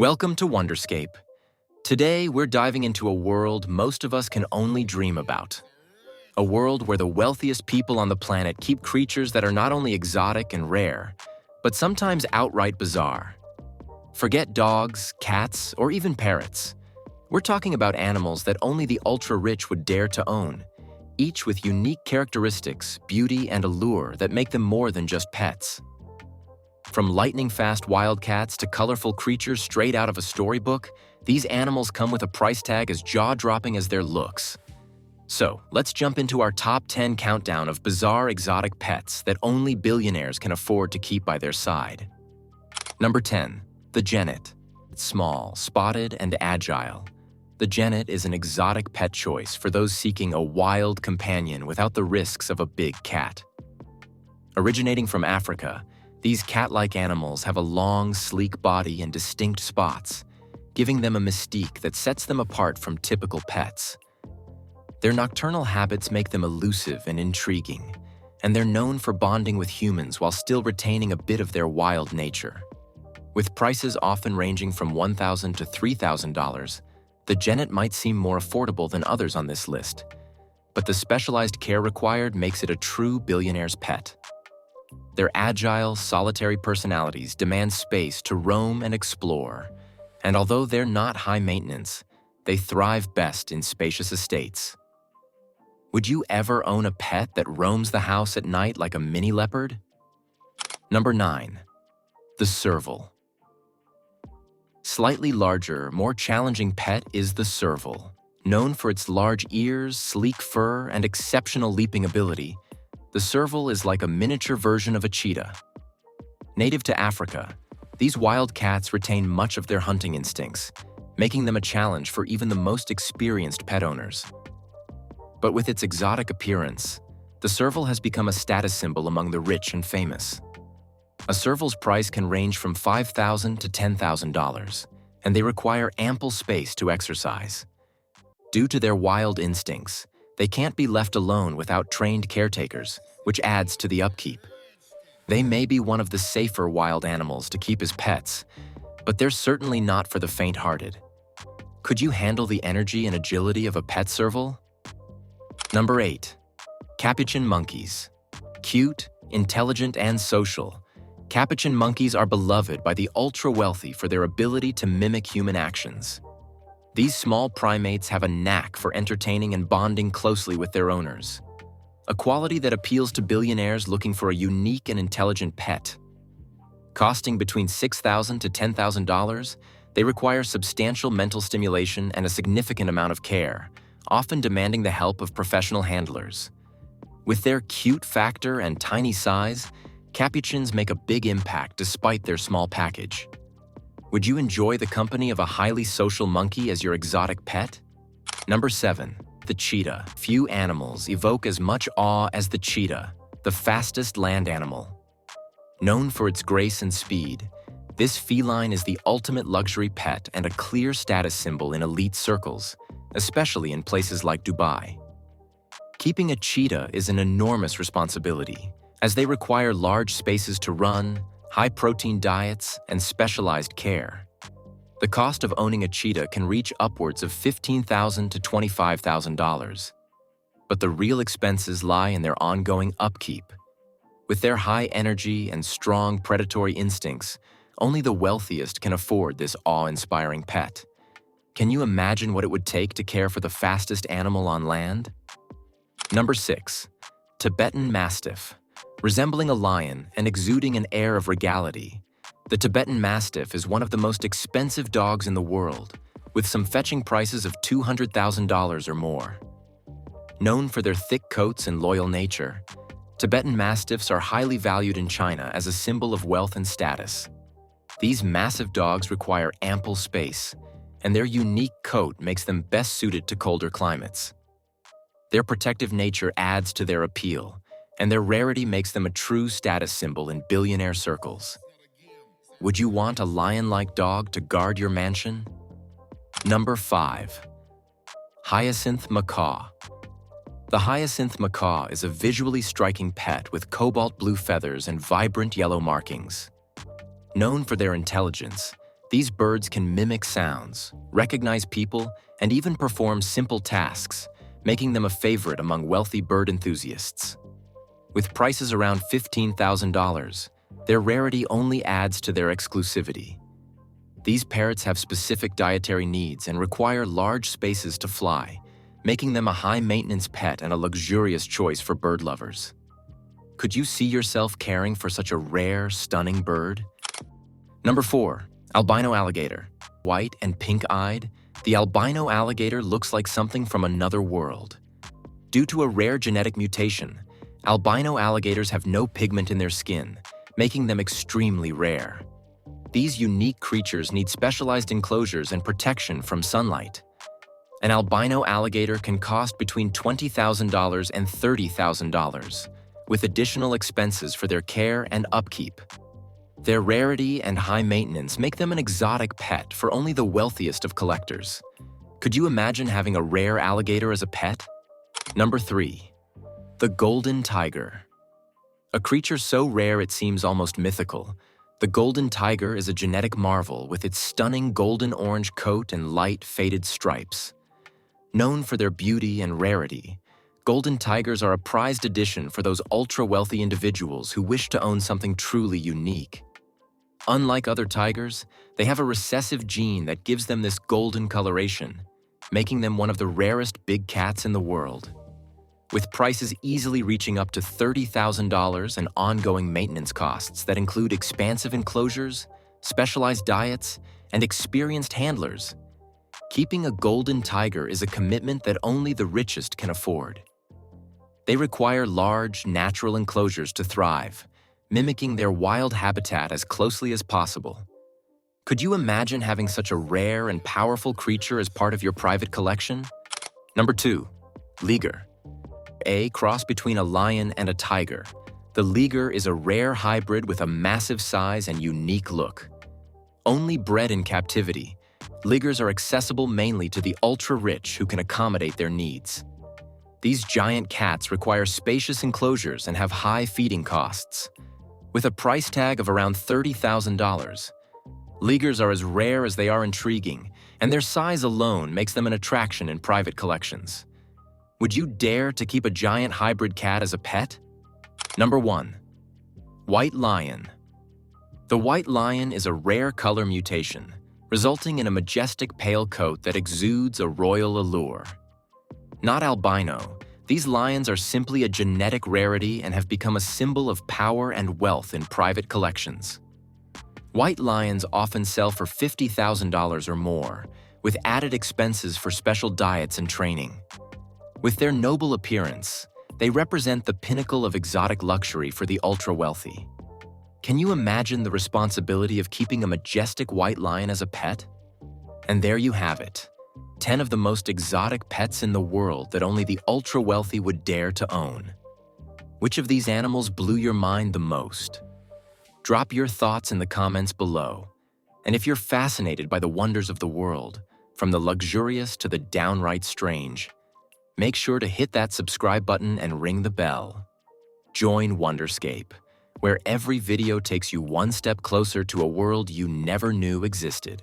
Welcome to Wonderscape. Today, we're diving into a world most of us can only dream about. A world where the wealthiest people on the planet keep creatures that are not only exotic and rare, but sometimes outright bizarre. Forget dogs, cats, or even parrots. We're talking about animals that only the ultra-rich would dare to own, each with unique characteristics, beauty, and allure that make them more than just pets. From lightning-fast wildcats to colorful creatures straight out of a storybook, these animals come with a price tag as jaw-dropping as their looks. So, let's jump into our top 10 countdown of bizarre exotic pets that only billionaires can afford to keep by their side. Number 10. The Genet. Small, spotted, and agile. The Genet is an exotic pet choice for those seeking a wild companion without the risks of a big cat. Originating from Africa, these cat-like animals have a long, sleek body and distinct spots, giving them a mystique that sets them apart from typical pets. Their nocturnal habits make them elusive and intriguing, and they're known for bonding with humans while still retaining a bit of their wild nature. With prices often ranging from $1,000 to $3,000, the Genet might seem more affordable than others on this list, but the specialized care required makes it a true billionaire's pet. Their agile, solitary personalities demand space to roam and explore, and although they're not high maintenance, they thrive best in spacious estates. Would you ever own a pet that roams the house at night like a mini leopard? Number 9. The Serval. Slightly larger, more challenging pet is the Serval. Known for its large ears, sleek fur, and exceptional leaping ability, the Serval is like a miniature version of a cheetah. Native to Africa, these wild cats retain much of their hunting instincts, making them a challenge for even the most experienced pet owners. But with its exotic appearance, the Serval has become a status symbol among the rich and famous. A Serval's price can range from $5,000 to $10,000, and they require ample space to exercise. Due to their wild instincts, they can't be left alone without trained caretakers, which adds to the upkeep. They may be one of the safer wild animals to keep as pets, but they're certainly not for the faint-hearted. Could you handle the energy and agility of a pet Serval? Number 8. Capuchin monkeys. Cute, intelligent, and social, Capuchin monkeys are beloved by the ultra-wealthy for their ability to mimic human actions. These small primates have a knack for entertaining and bonding closely with their owners, a quality that appeals to billionaires looking for a unique and intelligent pet. Costing between $6,000 to $10,000, they require substantial mental stimulation and a significant amount of care, often demanding the help of professional handlers. With their cute factor and tiny size, Capuchins make a big impact despite their small package. Would you enjoy the company of a highly social monkey as your exotic pet? Number 7. The Cheetah. Few animals evoke as much awe as the cheetah, the fastest land animal. Known for its grace and speed, this feline is the ultimate luxury pet and a clear status symbol in elite circles, especially in places like Dubai. Keeping a cheetah is an enormous responsibility, as they require large spaces to run, high-protein diets, and specialized care. The cost of owning a cheetah can reach upwards of $15,000 to $25,000. But the real expenses lie in their ongoing upkeep. With their high energy and strong predatory instincts, only the wealthiest can afford this awe-inspiring pet. Can you imagine what it would take to care for the fastest animal on land? Number 6. Tibetan Mastiff. Resembling a lion and exuding an air of regality, the Tibetan Mastiff is one of the most expensive dogs in the world, with some fetching prices of $200,000 or more. Known for their thick coats and loyal nature, Tibetan Mastiffs are highly valued in China as a symbol of wealth and status. These massive dogs require ample space, and their unique coat makes them best suited to colder climates. Their protective nature adds to their appeal, and their rarity makes them a true status symbol in billionaire circles. Would you want a lion-like dog to guard your mansion? Number 5. Hyacinth Macaw. The Hyacinth Macaw is a visually striking pet with cobalt blue feathers and vibrant yellow markings. Known for their intelligence, These birds can mimic sounds, recognize people, and even perform simple tasks, making them a favorite among wealthy bird enthusiasts. With prices around $15,000, their rarity only adds to their exclusivity. These parrots have specific dietary needs and require large spaces to fly, making them a high-maintenance pet and a luxurious choice for bird lovers. Could you see yourself caring for such a rare, stunning bird? Number 4. Albino alligator. White and pink-eyed, the albino alligator looks like something from another world. Due to a rare genetic mutation, albino alligators have no pigment in their skin, making them extremely rare. These unique creatures need specialized enclosures and protection from sunlight. An albino alligator can cost between $20,000 and $30,000, with additional expenses for their care and upkeep. Their rarity and high maintenance make them an exotic pet for only the wealthiest of collectors. Could you imagine having a rare alligator as a pet? Number 3. The golden tiger. A creature so rare it seems almost mythical, the golden tiger is a genetic marvel with its stunning golden-orange coat and light, faded stripes. Known for their beauty and rarity, golden tigers are a prized addition for those ultra-wealthy individuals who wish to own something truly unique. Unlike other tigers, they have a recessive gene that gives them this golden coloration, making them one of the rarest big cats in the world. With prices easily reaching up to $30,000 and ongoing maintenance costs that include expansive enclosures, specialized diets, and experienced handlers, keeping a golden tiger is a commitment that only the richest can afford. They require large, natural enclosures to thrive, mimicking their wild habitat as closely as possible. Could you imagine having such a rare and powerful creature as part of your private collection? Number 2. Liger. A cross between a lion and a tiger, the Liger is a rare hybrid with a massive size and unique look. Only bred in captivity, Ligers are accessible mainly to the ultra-rich who can accommodate their needs. These giant cats require spacious enclosures and have high feeding costs. With a price tag of around $30,000, Ligers are as rare as they are intriguing, and their size alone makes them an attraction in private collections. Would you dare to keep a giant hybrid cat as a pet? Number 1. White lion. The white lion is a rare color mutation, resulting in a majestic pale coat that exudes a royal allure. Not albino, these lions are simply a genetic rarity and have become a symbol of power and wealth in private collections. White lions often sell for $50,000 or more, with added expenses for special diets and training. With their noble appearance, they represent the pinnacle of exotic luxury for the ultra-wealthy. Can you imagine the responsibility of keeping a majestic white lion as a pet? And there you have it, 10 of the most exotic pets in the world that only the ultra-wealthy would dare to own. Which of these animals blew your mind the most? Drop your thoughts in the comments below. And if you're fascinated by the wonders of the world, from the luxurious to the downright strange, make sure to hit that subscribe button and ring the bell. Join Wonderscape, where every video takes you one step closer to a world you never knew existed.